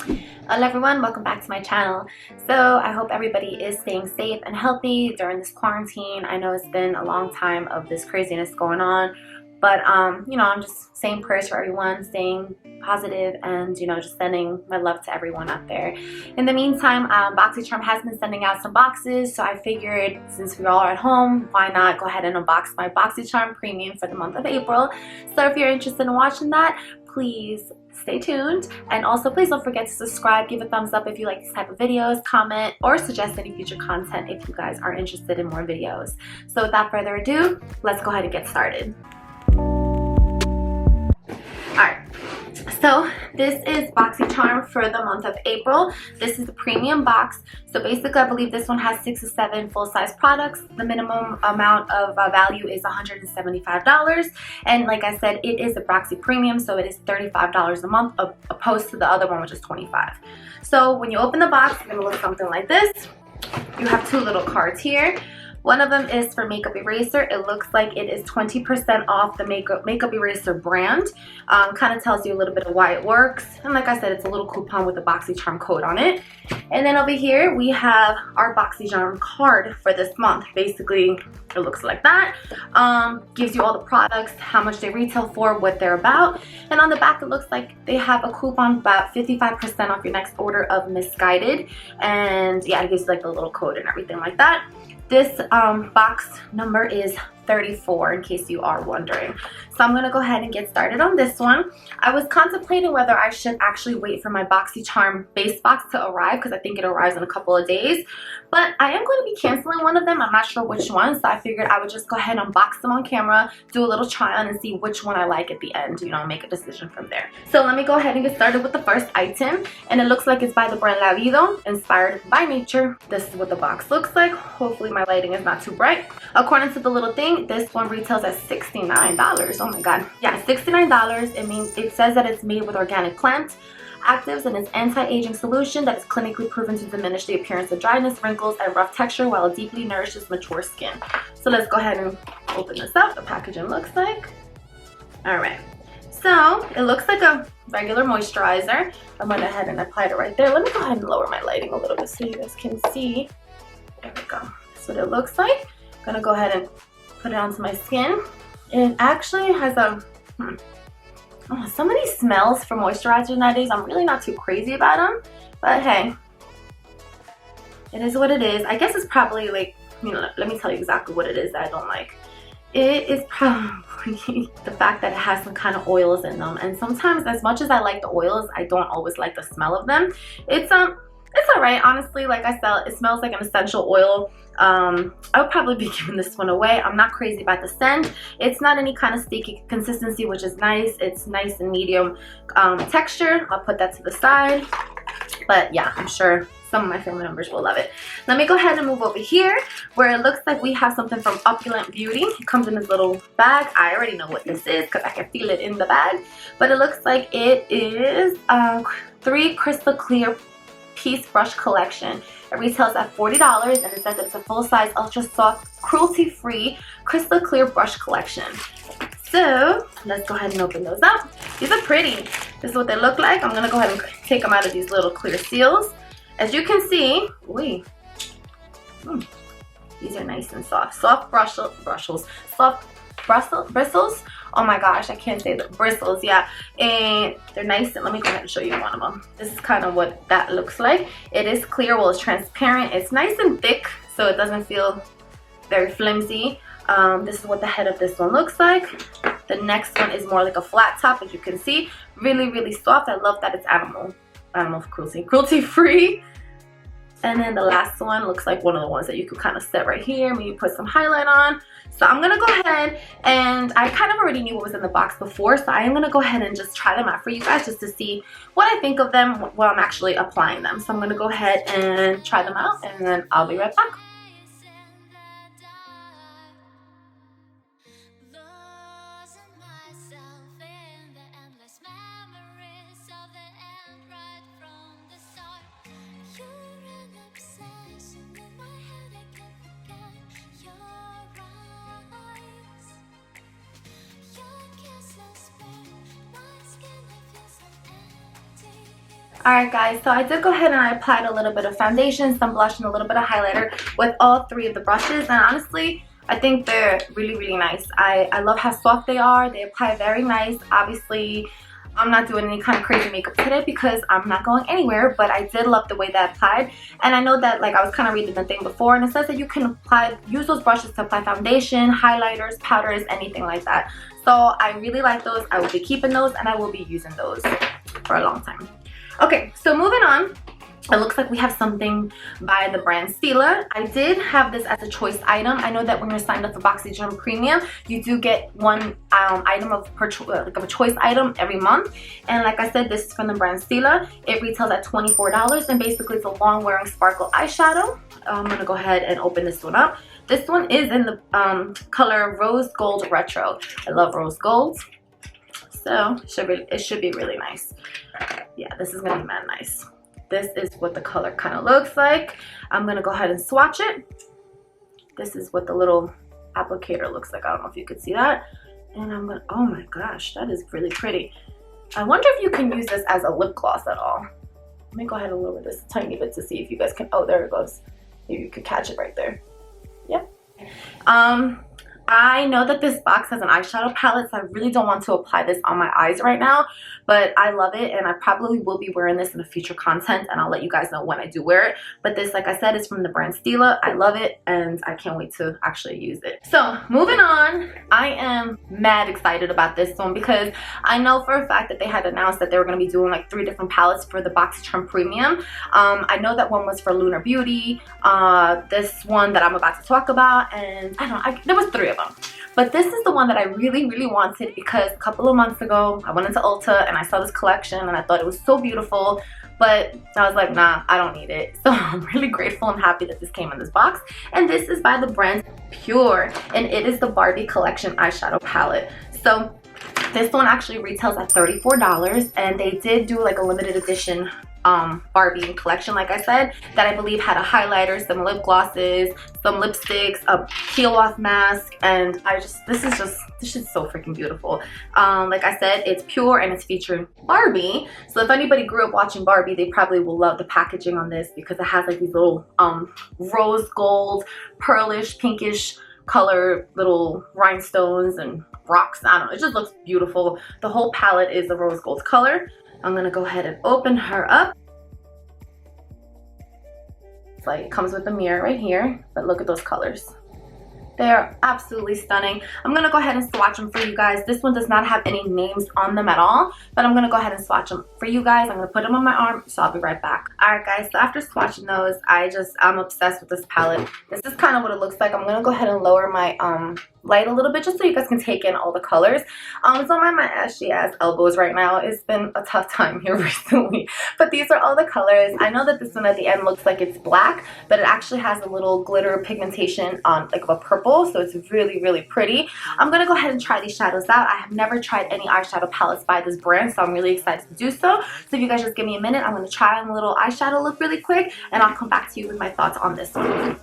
Hello everyone, welcome back to my channel. So I hope everybody is staying safe and healthy during this quarantine. I know it's been a long time of this craziness going on, but I'm just saying prayers for everyone, staying positive, and just sending my love to everyone out there. In the meantime, Boxycharm has been sending out some boxes, so I figured since we all are at home, why not go ahead and unbox my Boxycharm Premium for the month of April. So if you're interested in watching that, please stay tuned, and also please don't forget to subscribe, give a thumbs up if you like these type of videos, comment or suggest any future content if you guys are interested in more videos. So without further ado, let's go ahead and get started. Alright, so this is Boxycharm for the month of April. This is the premium box. So basically I believe this one has 6 to 7 full-size products. The minimum amount of value is $175, and like I said, it is a Boxy Premium, so it is $35 a month opposed to the other one, which is $25. So when you open the box, it's going to look something like this. You have 2 little cards here. One of them is for makeup eraser. It looks like it is 20% off the makeup eraser brand. Kind of tells you a little bit of why it works. And like I said, it's a little coupon with a Boxycharm code on it. And then over here, we have our Boxycharm card for this month. Basically, it looks like that. Gives you all the products, how much they retail for, what they're about. And on the back, it looks like they have a coupon about 55% off your next order of Misguided. And yeah, it gives you like the little code and everything like that. This box number is 34, in case you are wondering. So I'm going to go ahead and get started on this one. I was contemplating whether I should actually wait for my Boxycharm base box to arrive, because I think it arrives in a couple of days. But I am going to be canceling one of them. I'm not sure which one, so I figured I would just go ahead and unbox them on camera, do a little try on, and see which one I like at the end, make a decision from there. So let me go ahead and get started with the first item, and it looks like it's by the brand La Vida, inspired by nature. This is what the box looks like. Hopefully my lighting is not too bright. According to the little thing, this one retails at $69. Oh my god. Yeah, $69. It says that it's made with organic plant actives and it's anti-aging solution that is clinically proven to diminish the appearance of dryness, wrinkles, and rough texture while it deeply nourishes mature skin. So let's go ahead and open this up. The packaging looks like. Alright. So it looks like a regular moisturizer. I went ahead and applied it right there. Let me go ahead and lower my lighting a little bit so you guys can see. There we go. That's what it looks like. I'm gonna go ahead and put it onto my skin. It actually has a some of these smells for moisturizers nowadays, I'm really not too crazy about them, but hey, it is what it is. I guess it's probably like, let me tell you exactly what it is that I don't like. It is probably the fact that it has some kind of oils in them, and sometimes, as much as I like the oils, I don't always like the smell of them. It's alright, honestly. Like I said, it smells like an essential oil. I would probably be giving this one away. I'm not crazy about the scent. It's not any kind of sticky consistency, which is nice. It's nice and medium texture. I'll put that to the side. But yeah, I'm sure some of my family members will love it. Let me go ahead and move over here, where it looks like we have something from Opulent Beauty. It comes in this little bag. I already know what this is because I can feel it in the bag. But it looks like it is 3 crystal clear piece brush collection. It retails at $40, and it says that it's a full-size, ultra soft, cruelty-free, crystal clear brush collection. So let's go ahead and open those up. These are pretty. This is what they look like. I'm gonna go ahead and take them out of these little clear seals. As you can see, these are nice and soft. Soft bristles. Oh my gosh, I can't say the bristles, yeah. And they're nice, and let me go ahead and show you one of them. This is kind of what that looks like. It is clear, well, it's transparent. It's nice and thick, so it doesn't feel very flimsy. This is what the head of this one looks like. The next one is more like a flat top, as you can see. Really, really soft. I love that it's animal cruelty free. And then the last one looks like one of the ones that you could kind of set right here, maybe put some highlight on. So I'm gonna go ahead, and I kind of already knew what was in the box before, so I am gonna go ahead and just try them out for you guys, just to see what I think of them while I'm actually applying them. So I'm gonna go ahead and try them out, and then I'll be right back. Alright guys, so I did go ahead and I applied a little bit of foundation, some blush, and a little bit of highlighter with all 3 of the brushes, and honestly, I think they're really, really nice. I love how soft they are. They apply very nice. Obviously, I'm not doing any kind of crazy makeup today because I'm not going anywhere, but I did love the way that applied. And I know that, like, I was kind of reading the thing before, and it says that you can use those brushes to apply foundation, highlighters, powders, anything like that. So I really like those. I will be keeping those, and I will be using those for a long time. Okay, so moving on. It looks like we have something by the brand Stila. I did have this as a choice item. I know that when you're signed up for Boxycharm Premium, you do get one item of a choice item every month. And like I said, this is from the brand Stila. It retails at $24, and basically it's a long wearing sparkle eyeshadow. I'm gonna go ahead and open this one up. This one is in the color Rose Gold Retro. I love rose gold, so it should be really nice. Yeah, this is gonna be mad nice. This is what the color kind of looks like. I'm going to go ahead and swatch it. This is what the little applicator looks like. I don't know if you could see that. And I'm going to, oh my gosh, that is really pretty. I wonder if you can use this as a lip gloss at all. Let me go ahead and lower this tiny bit to see if you guys can, oh, there it goes. Maybe you could catch it right there. Yep. I know that this box has an eyeshadow palette, so I really don't want to apply this on my eyes right now, but I love it, and I probably will be wearing this in a future content, and I'll let you guys know when I do wear it. But this, like I said, is from the brand Stila. I love it, and I can't wait to actually use it. So moving on, I am mad excited about this one because I know for a fact that they had announced that they were going to be doing like 3 different palettes for the Boxycharm Premium. I know that one was for Lunar Beauty, this one that I'm about to talk about, and I don't know, there was 3 of them. But this is the one that I really, really wanted because a couple of months ago, I went into Ulta and I saw this collection and I thought it was so beautiful. But I was like, nah, I don't need it. So I'm really grateful and happy that this came in this box. And this is by the brand Pure. And it is the Barbie Collection eyeshadow palette. So this one actually retails at $34. And they did do like a limited edition Barbie collection, like I said, that I believe had a highlighter, some lip glosses, some lipsticks, a peel off mask, and this is so freaking beautiful. Like I said, it's Pure and it's featuring Barbie, so if anybody grew up watching Barbie, they probably will love the packaging on this because it has like these little rose gold, pearlish, pinkish color little rhinestones and rocks. I don't know, it just looks beautiful. The whole palette is a rose gold color. I'm gonna go ahead and open her up. It's like it comes with a mirror right here, but look at those colors. They're absolutely stunning. I'm gonna go ahead and swatch them for you guys. This one does not have any names on them at all, but I'm gonna go ahead and swatch them for you guys. I'm gonna put them on my arm, so I'll be right back. Alright guys, so after swatching those, I'm obsessed with this palette. This is kind of what it looks like. I'm gonna go ahead and lower my light a little bit just so you guys can take in all the colors. So my ashy ass elbows right now. It's been a tough time here recently, but these are all the colors. I know that this one at the end looks like it's black, but it actually has a little glitter pigmentation on like of a purple, so it's really, really pretty. I'm gonna go ahead and try these shadows out. I have never tried any eyeshadow palettes by this brand, so I'm really excited to do so. So if you guys just give me a minute, I'm gonna try on a little eyeshadow look really quick, and I'll come back to you with my thoughts on this one.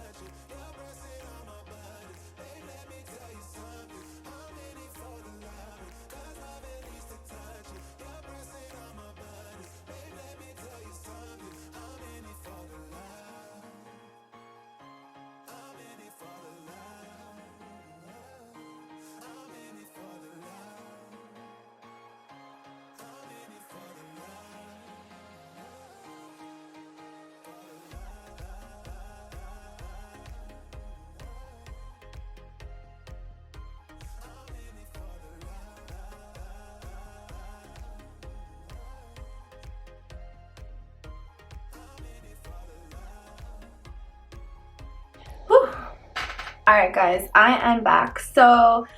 Alright guys, I am back. So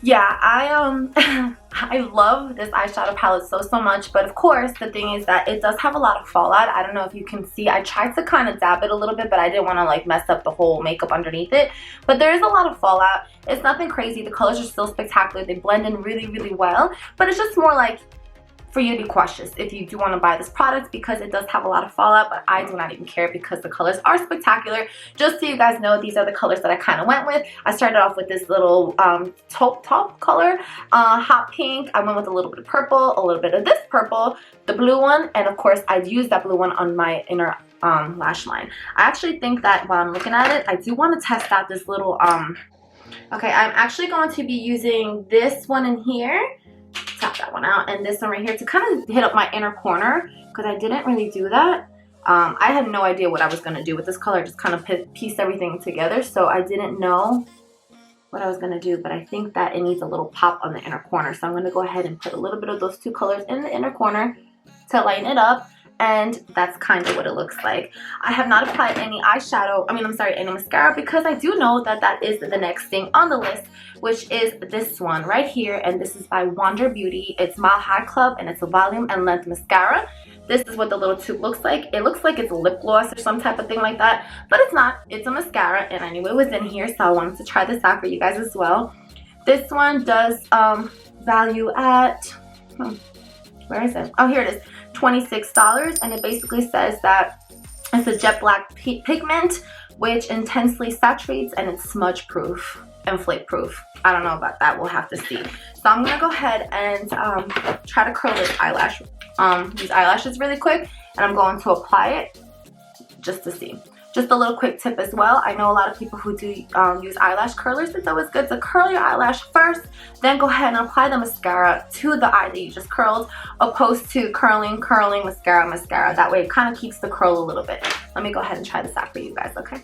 yeah, I love this eyeshadow palette so much, but of course the thing is that it does have a lot of fallout. I don't know if you can see. I tried to kind of dab it a little bit, but I didn't want to like mess up the whole makeup underneath it. But there is a lot of fallout. It's nothing crazy. The colors are still spectacular. They blend in really, really well, but it's just more like for you to be cautious if you do want to buy this product, because it does have a lot of fallout, but I do not even care because the colors are spectacular. Just so you guys know, these are the colors that I kind of went with. I started off with this little taupe color, hot pink. I went with a little bit of purple, a little bit of this purple, the blue one, and of course I'd use that blue one on my inner lash line. I actually think that while I'm looking at it, I do want to test out this little okay, I'm actually going to be using this one in here, tap that one out, and this one right here to kind of hit up my inner corner, because I didn't really do that. I had no idea what I was going to do with this color. I just kind of pieced everything together, so I didn't know what I was going to do, but I think that it needs a little pop on the inner corner, so I'm going to go ahead and put a little bit of those two colors in the inner corner to lighten it up. And that's kind of what it looks like. I have not applied any eyeshadow, any mascara, because I do know that that is the next thing on the list, which is this one right here. And this is by Wander Beauty. It's Mile High Club, and it's a volume and length mascara. This is what the little tube looks like. It looks like it's lip gloss or some type of thing like that, but it's not. It's a mascara, and I knew it was in here, so I wanted to try this out for you guys as well. This one does value at, where is it? Oh, here it is. $26, and it basically says that it's a jet black pigment which intensely saturates, and it's smudge proof and flake proof. I don't know about that, we'll have to see. So I'm gonna go ahead and try to curl these eyelashes really quick, and I'm going to apply it just to see. Just a little quick tip as well. I know a lot of people who do use eyelash curlers. It's always good to curl your eyelash first, then go ahead and apply the mascara to the eye that you just curled, opposed to curling, mascara. That way it kind of keeps the curl a little bit. Let me go ahead and try this out for you guys, okay?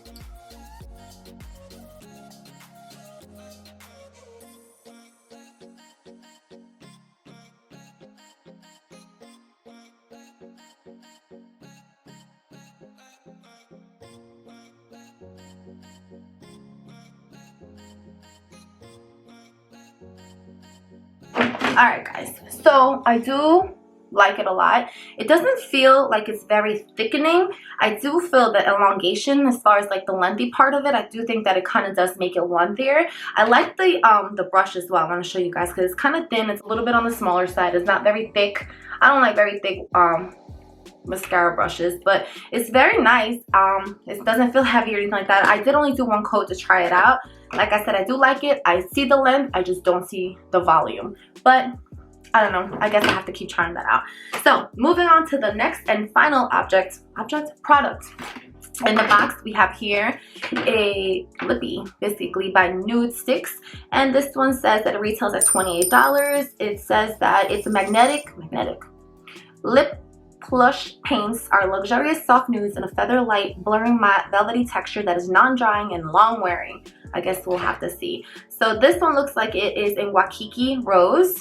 Alright guys, so I do like it a lot. It doesn't feel like it's very thickening. I do feel the elongation as far as like the lengthy part of it. I do think that it kind of does make it lengthier. I like the brush as well. I want to show you guys because it's kind of thin. It's a little bit on the smaller side. It's not very thick. I don't like very thick mascara brushes, but it's very nice. It doesn't feel heavy or anything like that. I did only do one coat to try it out. Like I said, I do like it. I see the length, I just don't see the volume, but I don't know, I guess I have to keep trying that out. So moving on to the next and final product. In the box we have here a lippy, basically by Nude Sticks, and this one says that it retails at $28. It says that it's a magnetic lip plush paints are luxurious soft nudes in a feather light blurring matte velvety texture that is non-drying and long wearing. I guess we'll have to see. So this one looks like it is in Waikiki Rose.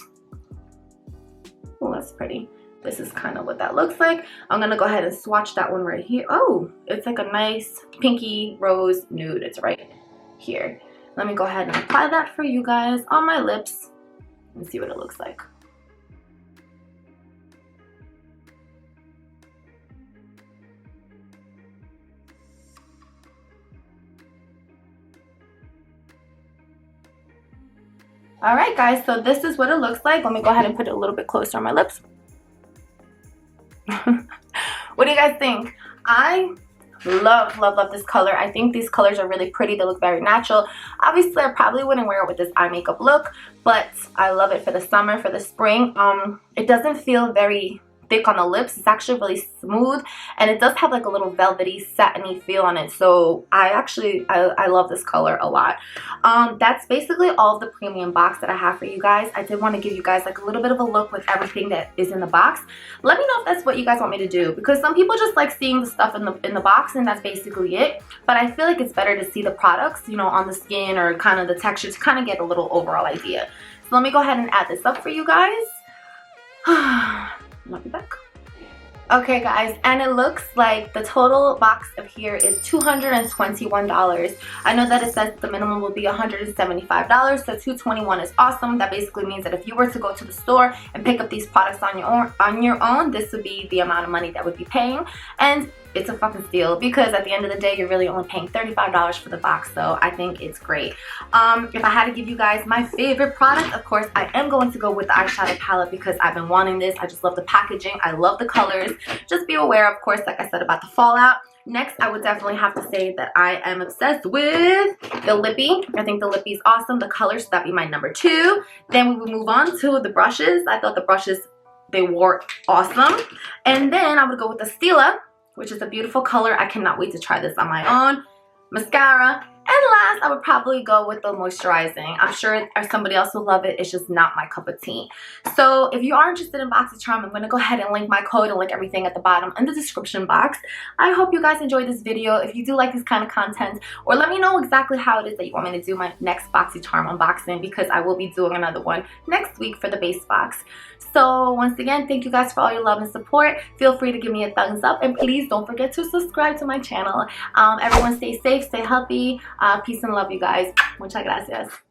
Oh, that's pretty. This is kind of what that looks like. I'm gonna go ahead and swatch that one right here. Oh, it's like a nice pinky rose nude. It's right here. Let me go ahead and apply that for you guys on my lips and see what it looks like. Alright guys, so this is what it looks like. Let me go ahead and put it a little bit closer on my lips. What do you guys think? I love this color. I think these colors are really pretty. They look very natural. Obviously, I probably wouldn't wear it with this eye makeup look, but I love it for the summer, for the spring. It doesn't feel very thick on the lips. It's actually really smooth, and it does have like a little velvety satiny feel on it. So I love this color a lot. That's basically all of the premium box that I have for you guys. I did want to give you guys like a little bit of a look with everything that is in the box. Let me know if that's what you guys want me to do, because some people just like seeing the stuff in the box and that's basically it. But I feel like it's better to see the products, you know, on the skin or kind of the texture to kind of get a little overall idea. So let me go ahead and add this up for you guys. I'll be back. Okay guys, and it looks like the total box of here is $221. I know that it says the minimum will be $175, so $221 is awesome. That basically means that if you were to go to the store and pick up these products on your own, this would be the amount of money that would be paying. And it's a fucking steal, because at the end of the day, you're really only paying $35 for the box. So I think it's great. If I had to give you guys my favorite product, of course, I am going to go with the eyeshadow palette, because I've been wanting this. I just love the packaging. I love the colors. Just be aware, of course, like I said, about the fallout. Next, I would definitely have to say that I am obsessed with the lippy. I think the lippy is awesome. The colors, so that'd be my number 2. Then we would move on to the brushes. I thought the brushes, they were awesome. And then I would go with the Stila, which is a beautiful color. I cannot wait to try this on my own. Mascara. And last, I would probably go with the moisturizing. I'm sure somebody else will love it. It's just not my cup of tea. So if you are interested in Boxycharm, I'm going to go ahead and link my code and link everything at the bottom in the description box. I hope you guys enjoyed this video. If you do like this kind of content, or let me know exactly how it is that you want me to do my next Boxycharm unboxing, because I will be doing another one next week for the base box. So once again, thank you guys for all your love and support. Feel free to give me a thumbs up, and please don't forget to subscribe to my channel. Everyone stay safe, stay healthy. Peace and love, you guys. Muchas gracias.